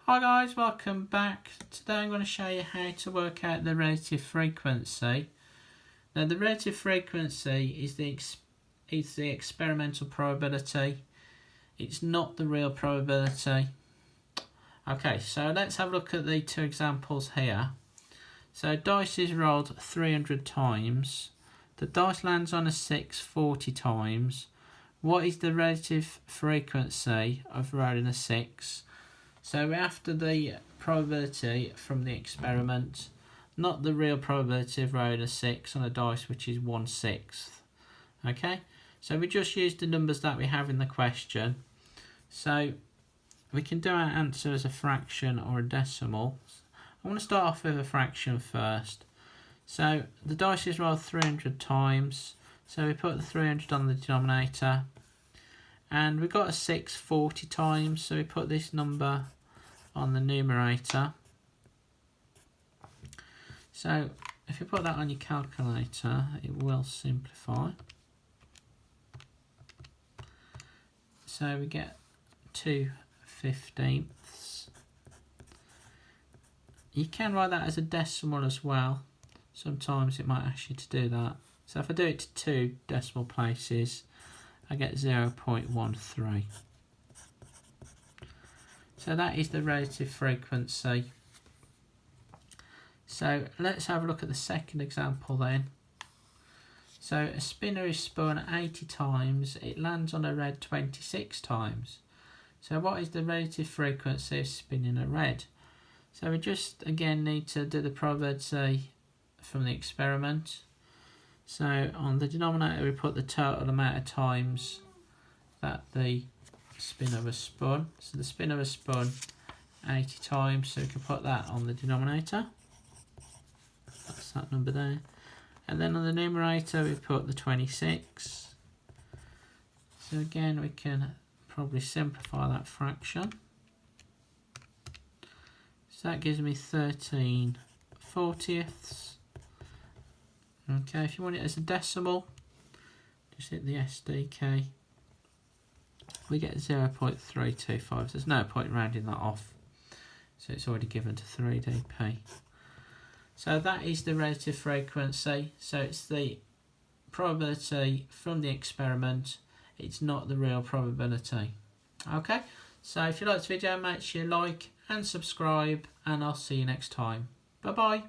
Hi guys, welcome back. Today I'm going to show you how to work out the relative frequency. Now the relative frequency is the experimental probability. It's not the real probability. Okay, so let's have a look at the two examples here. So dice is rolled 300 times. The dice lands on a 6 40 times. What is the relative frequency of rolling a 6? So we're after the probability from the experiment, not the real probability of rolling a 6 on a dice, which is 1/6. Okay, so we just use the numbers that we have in the question. So we can do our answer as a fraction or a decimal. I want to start off with a fraction first. So the dice is rolled 300 times, so we put the 300 on the denominator. And we got a 6 40 times, so we put this number on the numerator. So if you put that on your calculator, it will simplify. So we get 2/15. You can write that as a decimal as well. Sometimes it might ask you to do that. So if I do it to 2 decimal places, I get 0.13. So that is the relative frequency. So let's have a look at the second example then. So a spinner is spun 80 times, it lands on a red 26 times. So what is the relative frequency of spinning a red? So we just again need to do the probability from the experiment. So on the denominator we put the total amount of times that the spinner was spun. So the spinner was spun 80 times, so we can put that on the denominator. That's that number there. And then on the numerator we put the 26. So again we can probably simplify that fraction. So that gives me 13/40. Okay, if you want it as a decimal, just hit the SD key. We get 0.325. There's no point rounding that off, so it's already given to 3dp. So that is the relative frequency. So it's the probability from the experiment. It's not the real probability. Okay, so if you like this video, make sure you like and subscribe, and I'll see you next time. Bye bye.